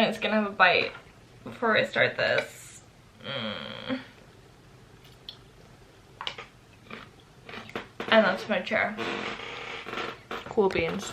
it's gonna have a bite before I start this. And that's my chair. Cool beans.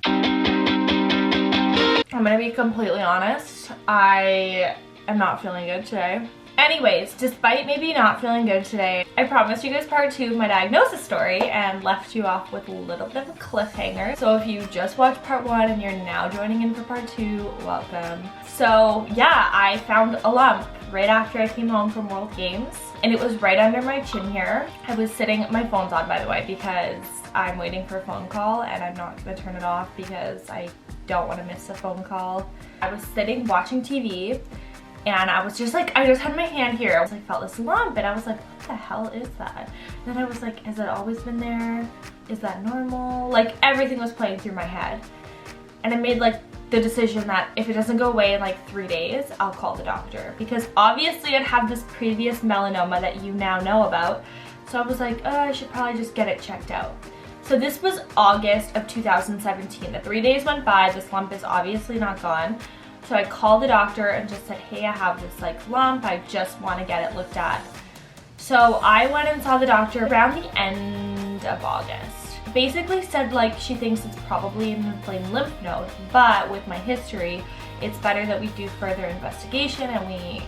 I'm gonna be completely honest, I am not feeling good today. Anyways, despite maybe not feeling good today, I promised you guys part 2 of my diagnosis story and left you off with a little bit of a cliffhanger. So if you just watched part 1 and you're now joining in for part 2, welcome. So yeah, I found a lump right after I came home from World Games, and it was right under my chin here. I was sitting, my phone's on by the way because I'm waiting for a phone call and I'm not gonna turn it off because I don't want to miss a phone call. I was sitting watching TV and I was just like, I just had my hand here. I was like, felt this lump and I was like, what the hell is that? And then I was like, has it always been there? Is that normal? Like everything was playing through my head. And I made like the decision that if it doesn't go away in like 3 days, I'll call the doctor. Because obviously I'd have this previous melanoma that you now know about. So I was like, oh, I should probably just get it checked out. So this was August of 2017. The 3 days went by, this lump is obviously not gone. So I called the doctor and just said, hey, I have this like lump, I just want to get it looked at. So I went and saw the doctor around the end of August. Basically said like she thinks it's probably an inflamed lymph node, but with my history, it's better that we do further investigation and we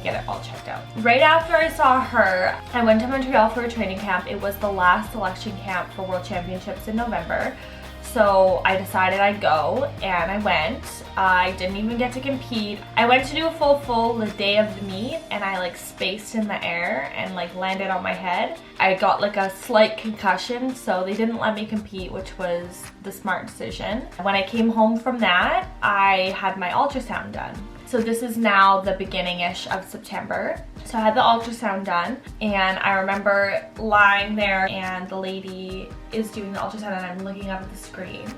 get it all checked out. Right after I saw her, I went to Montreal for a training camp. It was the last selection camp for World Championships in November. So I decided I'd go and I went. I didn't even get to compete. I went to do a full the day of the meet and I like spaced in the air and like landed on my head. I got like a slight concussion, so they didn't let me compete, which was the smart decision. When I came home from that, I had my ultrasound done. So this is now the beginning-ish of September. So I had the ultrasound done and I remember lying there and the lady is doing the ultrasound and I'm looking up at the screen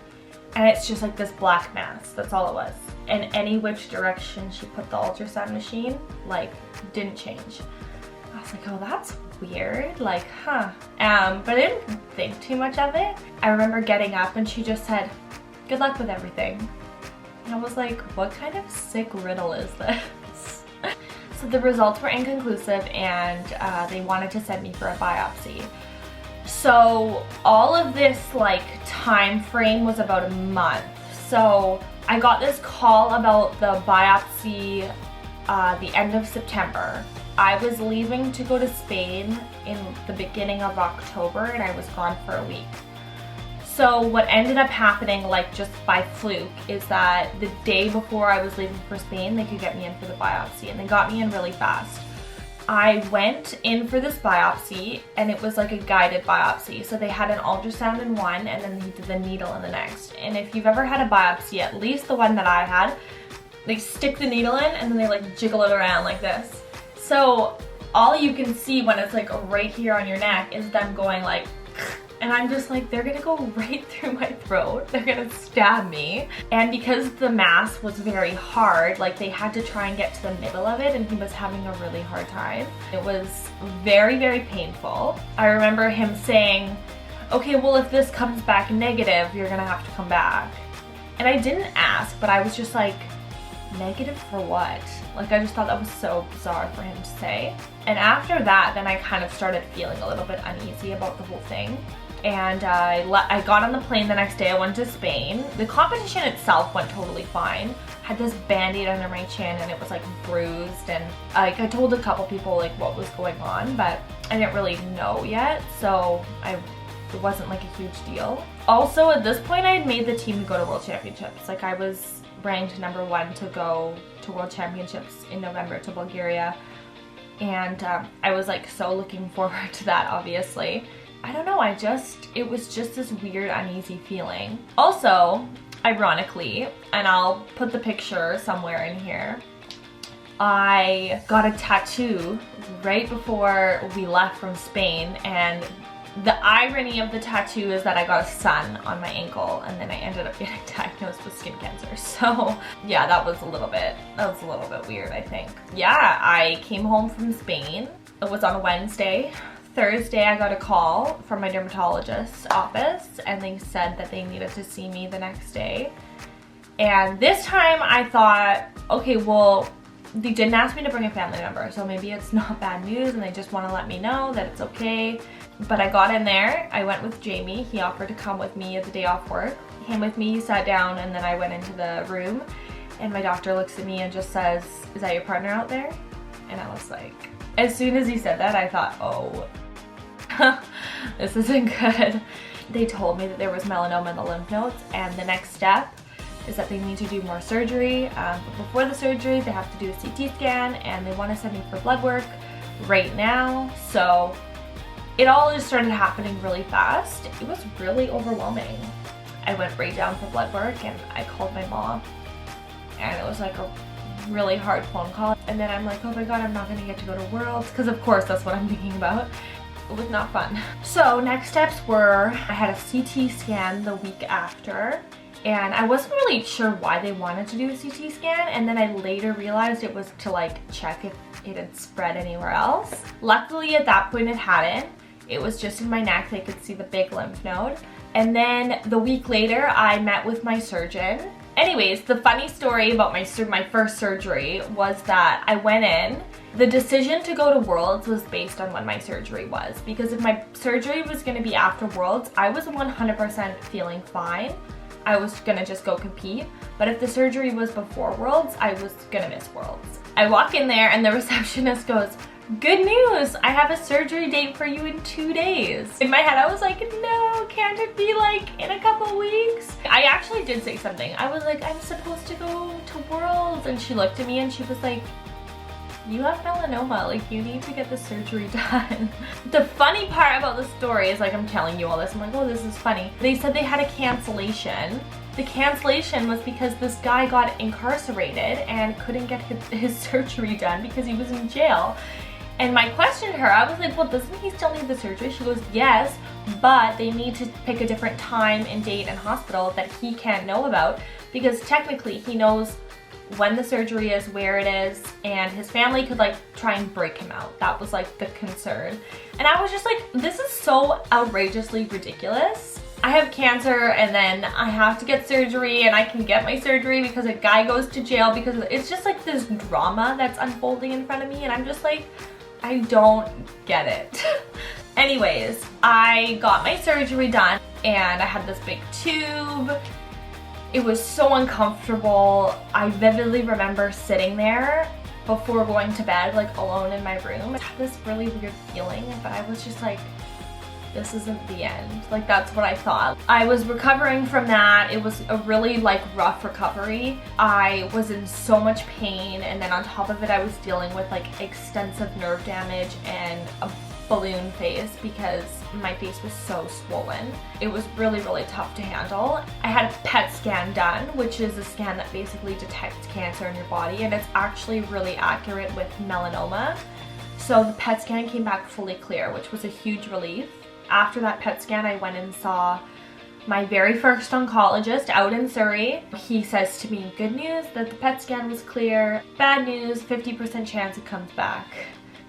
and it's just like this black mass. That's all it was. And any which direction she put the ultrasound machine, like, didn't change. I was like, oh, that's weird, like, huh. But I didn't think too much of it. I remember getting up and she just said, good luck with everything. And I was like, what kind of sick riddle is this? So the results were inconclusive and they wanted to send me for a biopsy. So all of this like time frame was about a month. So I got this call about the biopsy the end of September. I was leaving to go to Spain in the beginning of October and I was gone for a week. So what ended up happening, like just by fluke, is that the day before I was leaving for Spain, they could get me in for the biopsy, and they got me in really fast. I went in for this biopsy, and it was like a guided biopsy. So they had an ultrasound in one, and then they did the needle in the next. And if you've ever had a biopsy, at least the one that I had, they stick the needle in, and then they like jiggle it around like this. So all you can see when it's like right here on your neck is them going like, and I'm just like, they're gonna go right through my throat. They're gonna stab me. And because the mass was very hard, like they had to try and get to the middle of it and he was having a really hard time. It was very, very painful. I remember him saying, okay, well, if this comes back negative, you're gonna have to come back. And I didn't ask, but I was just like, negative for what? Like I just thought that was so bizarre for him to say. And after that, then I kind of started feeling a little bit uneasy about the whole thing. And I got on the plane the next day. I went to Spain. The competition itself went totally fine. I had this band-aid under my chin and it was like bruised, and like I told a couple people like what was going on, but I didn't really know yet, so it wasn't like a huge deal. Also at this point I had made the team to go to World Championships. Like I was ranked #1 to go to World Championships in November to Bulgaria, and I was like so looking forward to that, obviously. I don't know, it was just this weird uneasy feeling. Also, ironically, and I'll put the picture somewhere in here, I got a tattoo right before we left from Spain, and the irony of the tattoo is that I got a sun on my ankle and then I ended up getting diagnosed with skin cancer. So yeah, that was a little bit weird, I think. Yeah, I came home from Spain. It was on a Wednesday. Thursday I got a call from my dermatologist's office and they said that they needed to see me the next day. And this time I thought, okay, well, they didn't ask me to bring a family member, so maybe it's not bad news and they just want to let me know that it's okay. But I got in there, I went with Jamie. He offered to come with me the day off work. He came with me, sat down, and then I went into the room and my doctor looks at me and just says, "Is that your partner out there?" And I was like, as soon as he said that, I thought, oh, this isn't good. They told me that there was melanoma in the lymph nodes, and the next step is that they need to do more surgery. But before the surgery, they have to do a CT scan, and they want to send me for blood work right now. So it all just started happening really fast. It was really overwhelming. I went right down for blood work, and I called my mom, and it was like a really hard phone call. And then I'm like, oh my god, I'm not gonna get to go to Worlds, because of course that's what I'm thinking about. It was not fun. So next steps were, I had a CT scan the week after, and I wasn't really sure why they wanted to do a CT scan, and then I later realized it was to like check if it had spread anywhere else. Luckily at that point it hadn't. It was just in my neck. They could see the big lymph node. And then the week later I met with my surgeon. Anyways, the funny story about my first surgery was that I went in. The decision to go to Worlds was based on when my surgery was, because if my surgery was going to be after Worlds, I was 100% feeling fine. I was going to just go compete. But if the surgery was before Worlds, I was going to miss Worlds. I walk in there and the receptionist goes, "Good news, I have a surgery date for you in 2 days." In my head, I was like, no, can't it be like in a couple weeks? I actually did say something. I was like, I'm supposed to go to Worlds. And she looked at me and she was like, you have melanoma, like you need to get the surgery done. The funny part about the story is, like, I'm telling you all this, I'm like, oh, this is funny. They said they had a cancellation. The cancellation was because this guy got incarcerated and couldn't get his surgery done because he was in jail. And my question to her, I was like, well, doesn't he still need the surgery? She goes, yes, but they need to pick a different time and date and hospital that he can't know about, because technically he knows when the surgery is, where it is, and his family could like try and break him out. That was like the concern. And I was just like, this is so outrageously ridiculous. I have cancer and then I have to get surgery, and I can get my surgery because a guy goes to jail, because it's just like this drama that's unfolding in front of me, and I'm just like, I don't get it. Anyways, I got my surgery done and I had this big tube. It was so uncomfortable. I vividly remember sitting there before going to bed, like alone in my room. I had this really weird feeling, but I was just like, this isn't the end. Like, that's what I thought. I was recovering from that. It was a really like rough recovery. I was in so much pain, and then on top of it I was dealing with like extensive nerve damage and a balloon face because my face was so swollen. It was really, really tough to handle. I had a PET scan done, which is a scan that basically detects cancer in your body, and it's actually really accurate with melanoma. So the PET scan came back fully clear, which was a huge relief. After that PET scan, I went and saw my very first oncologist out in Surrey. He says to me, good news that the PET scan was clear, bad news, 50% chance it comes back.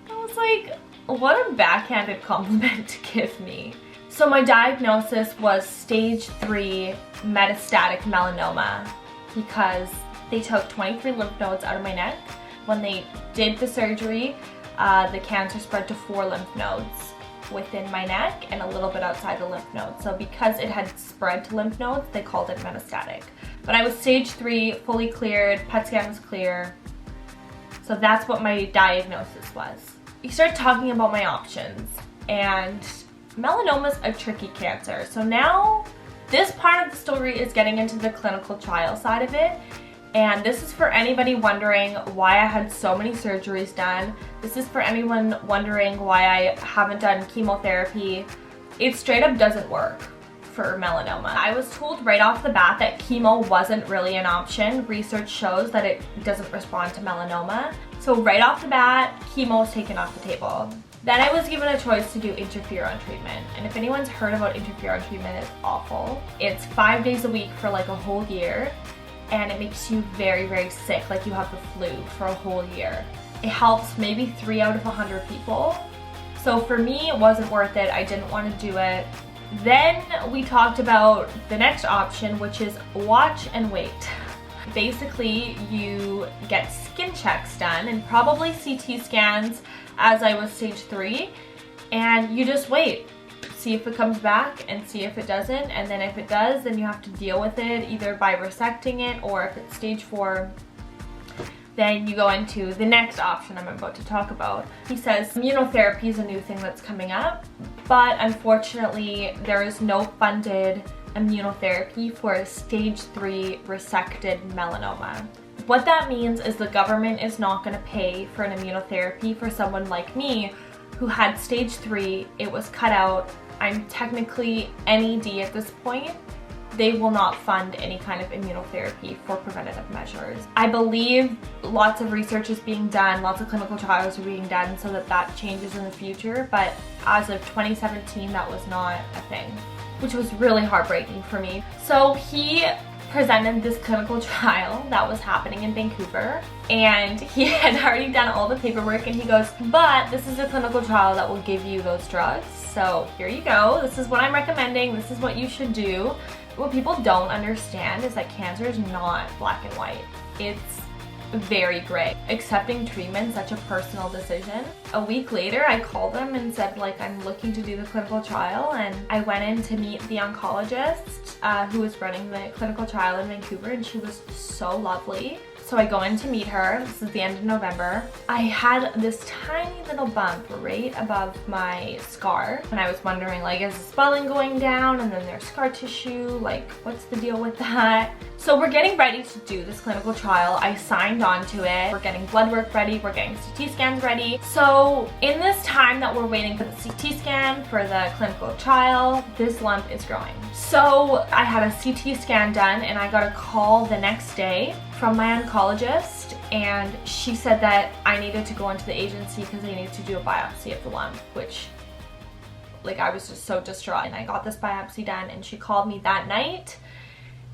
I was like, what a backhanded compliment to give me. So my diagnosis was stage 3 metastatic melanoma, because they took 23 lymph nodes out of my neck. When they did the surgery, the cancer spread to 4 lymph nodes within my neck and a little bit outside the lymph nodes. So because it had spread to lymph nodes, they called it metastatic. But I was stage 3, fully cleared, PET scan was clear. So that's what my diagnosis was. We started talking about my options, and melanoma is a tricky cancer. So now this part of the story is getting into the clinical trial side of it. And this is for anybody wondering why I had so many surgeries done. This is for anyone wondering why I haven't done chemotherapy. It straight up doesn't work for melanoma. I was told right off the bat that chemo wasn't really an option. Research shows that it doesn't respond to melanoma. So right off the bat, chemo was taken off the table. Then I was given a choice to do interferon treatment. And if anyone's heard about interferon treatment, it's awful. It's 5 days a week for like a whole year. And it makes you very, very sick, like you have the flu for a whole year. It helps maybe 3 out of 100 people. So for me, it wasn't worth it. I didn't want to do it. Then we talked about the next option, which is watch and wait. Basically, you get skin checks done and probably CT scans as I was stage 3, and you just wait. See if it comes back and see if it doesn't, and then if it does, then you have to deal with it either by resecting it, or if it's stage 4, then you go into the next option I'm about to talk about. He says immunotherapy is a new thing that's coming up, but unfortunately there is no funded immunotherapy for a stage 3 resected melanoma. What that means is the government is not going to pay for an immunotherapy for someone like me who had stage 3, it was cut out, I'm technically NED at this point. They will not fund any kind of immunotherapy for preventative measures. I believe lots of research is being done, lots of clinical trials are being done so that that changes in the future, but as of 2017 that was not a thing, which was really heartbreaking for me. So he presented this clinical trial that was happening in Vancouver, and he had already done all the paperwork, and he goes, but this is a clinical trial that will give you those drugs, so here you go, this is what I'm recommending, this is what you should do. What people don't understand is that cancer is not black and white. It's very gray. Accepting treatment is such a personal decision. A week later, I called them and said, like, I'm looking to do the clinical trial, and I went in to meet the oncologist who was running the clinical trial in Vancouver, and she was so lovely. So I go in to meet her. This is the end of November. I had this tiny little bump right above my scar, and I was wondering, like, is the swelling going down? And then there's scar tissue, like, what's the deal with that? So we're getting ready to do this clinical trial. I signed on to it. We're getting blood work ready. We're getting CT scans ready. So in this time that we're waiting for the CT scan for the clinical trial, this lump is growing. So I had a CT scan done, and I got a call the next day from my oncologist, and she said that I needed to go into the agency because they needed to do a biopsy of the lump, which, like, I was just so distraught. And I got this biopsy done, and she called me that night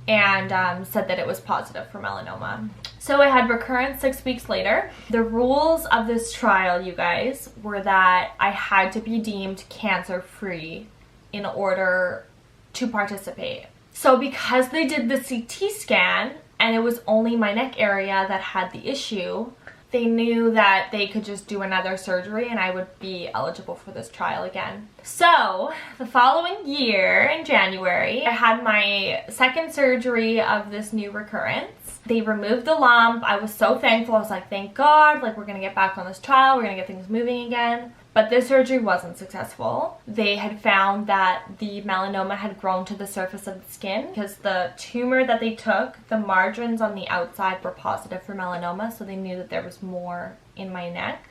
and said that it was positive for melanoma. So I had recurrence 6 weeks later. The rules of this trial, you guys, were that I had to be deemed cancer-free in order to participate. So because they did the CT scan and it was only my neck area that had the issue, they knew that they could just do another surgery and I would be eligible for this trial again. So the following year in January, I had my second surgery of this new recurrence. They removed the lump. I was so thankful. I was like, thank God, like, we're gonna get back on this trial. We're gonna get things moving again. But this surgery wasn't successful. They had found that the melanoma had grown to the surface of the skin because the tumor that they took, the margins on the outside were positive for melanoma, so they knew that there was more in my neck.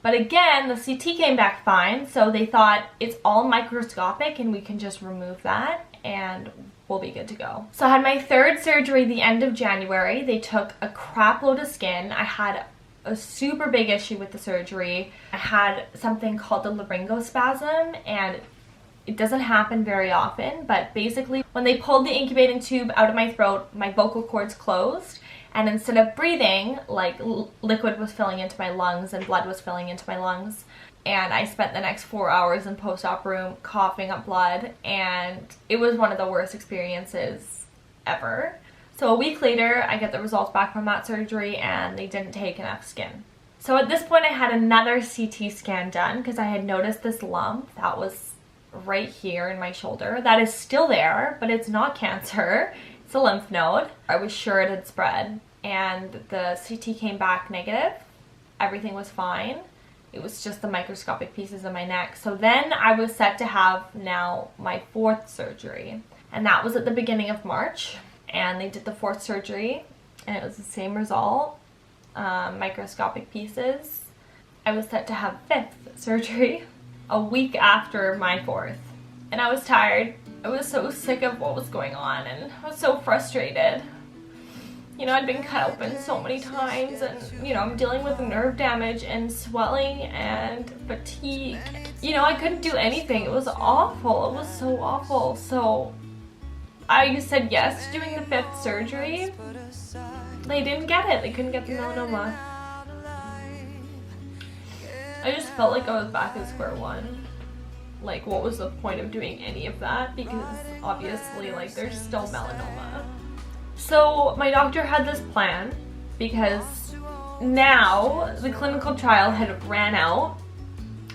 But again, the CT came back fine, so they thought it's all microscopic and we can just remove that and we'll be good to go. So I had my third surgery the end of January. They took a crap load of skin. I had a super big issue with the surgery. I had something called the laryngospasm, and it doesn't happen very often, but basically when they pulled the incubating tube out of my throat, my vocal cords closed, and instead of breathing, like, liquid was filling into my lungs and blood was filling into my lungs. And I spent the next 4 hours in post-op room coughing up blood, and it was one of the worst experiences ever. So a week later, I get the results back from that surgery, and they didn't take enough skin. So at this point, I had another CT scan done because I had noticed this lump that was right here in my shoulder. That is still there, but it's not cancer. It's a lymph node. I was sure it had spread, and the CT came back negative. Everything was fine. It was just the microscopic pieces in my neck. So then I was set to have now my 4th surgery, and that was at the beginning of March. And they did the 4th surgery, and it was the same result, microscopic pieces. I was set to have 5th surgery a week after my 4th. And I was tired. I was so sick of what was going on, and I was so frustrated. You know, I'd been cut open so many times, and, you know, I'm dealing with nerve damage and swelling and fatigue. You know, I couldn't do anything. It was awful. It was so awful. So I said yes to doing the 5th surgery. They didn't get it. They couldn't get the melanoma. I just felt like I was back at square one. Like, what was the point of doing any of that? Because obviously, like, there's still melanoma. So my doctor had this plan because now the clinical trial had ran out.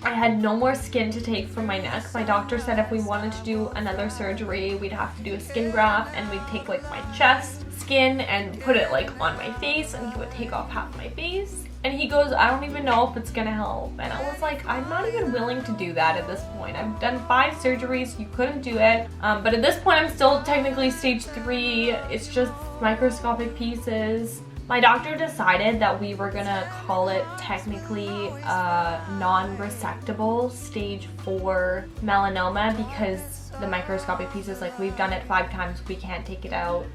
I had no more skin to take from my neck. My doctor said if we wanted to do another surgery, we'd have to do a skin graft, and we'd take like my chest skin and put it like on my face, and he would take off half my face. And he goes, I don't even know if it's gonna help. And I was like, I'm not even willing to do that at this point. I've done 5 surgeries, you couldn't do it. But at this point I'm still technically stage 3. It's just microscopic pieces. My doctor decided that we were gonna call it technically non-resectable stage 4 melanoma because the microscopic pieces, like we've done it 5 times, we can't take it out.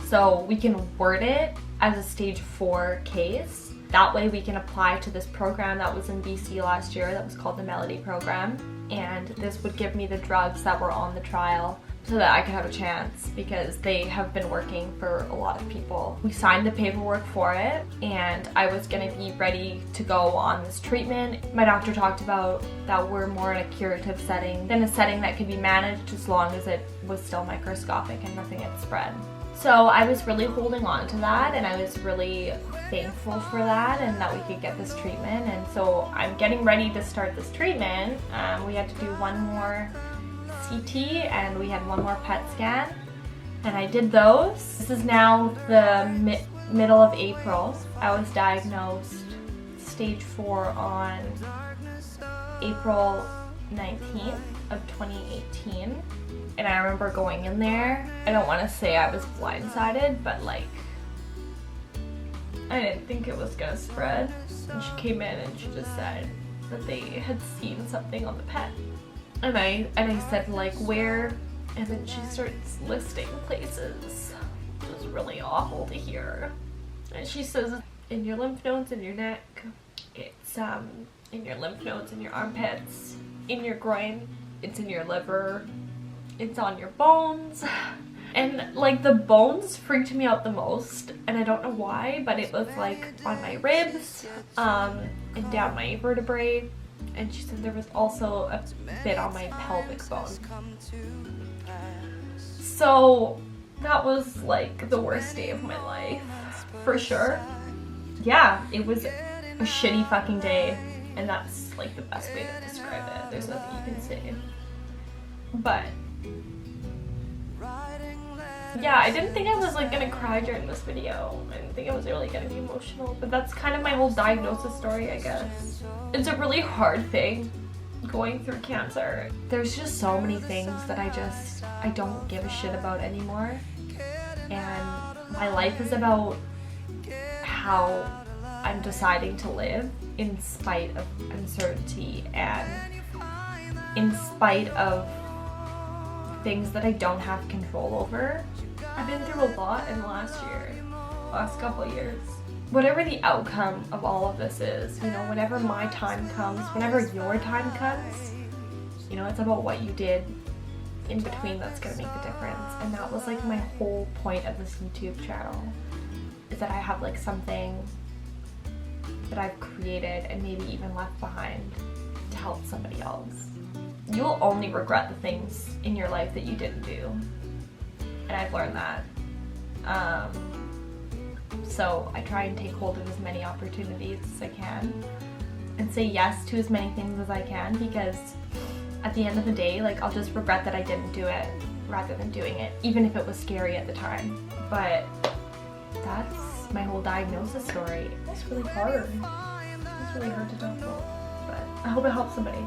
So we can word it as a stage 4 case. That way we can apply to this program that was in BC last year that was called the Melody program. And this would give me the drugs that were on the trial so that I could have a chance because they have been working for a lot of people. We signed the paperwork for it and I was gonna be ready to go on this treatment. My doctor talked about that we're more in a curative setting than a setting that could be managed as long as it was still microscopic and nothing had spread. So I was really holding on to that and I was really thankful for that and that we could get this treatment. And so I'm getting ready to start this treatment. We had to do one more CT and we had one more PET scan and I did those. This is now the middle of April. I was diagnosed stage 4 on April 19th of 2018. And I remember going in there, I don't want to say I was blindsided, but like, I didn't think it was gonna spread. And she came in and she just said that they had seen something on the PET. And I said like, where? And then she starts listing places. It was really awful to hear. And she says, in your lymph nodes in your neck, it's in your lymph nodes in your armpits, in your groin, it's in your liver, it's on your bones. And like the bones freaked me out the most and I don't know why, but it was like on my ribs and down my vertebrae, and she said there was also a bit on my pelvic bone. So that was like the worst day of my life for sure. Yeah, it was a shitty fucking day and that's like the best way to describe it. There's nothing you can say. But yeah, I didn't think I was like gonna cry during this video. I didn't think I was really gonna be emotional, but that's kind of my whole diagnosis story, I guess. It's a really hard thing going through cancer. There's just so many things that I don't give a shit about anymore. And my life is about how I'm deciding to live in spite of uncertainty and in spite of things that I don't have control over. I've been through a lot in the last couple of years. Whatever the outcome of all of this is, you know, whenever my time comes, whenever your time comes, you know, it's about what you did in between that's gonna make the difference. And that was like my whole point of this YouTube channel, is that I have like something that I've created and maybe even left behind to help somebody else. You'll only regret the things in your life that you didn't do. And I've learned that. So I try and take hold of as many opportunities as I can and say yes to as many things as I can, because at the end of the day, like, I'll just regret that I didn't do it rather than doing it, even if it was scary at the time. But that's my whole diagnosis story. It's really hard. It's really hard to talk about, but I hope it helps somebody.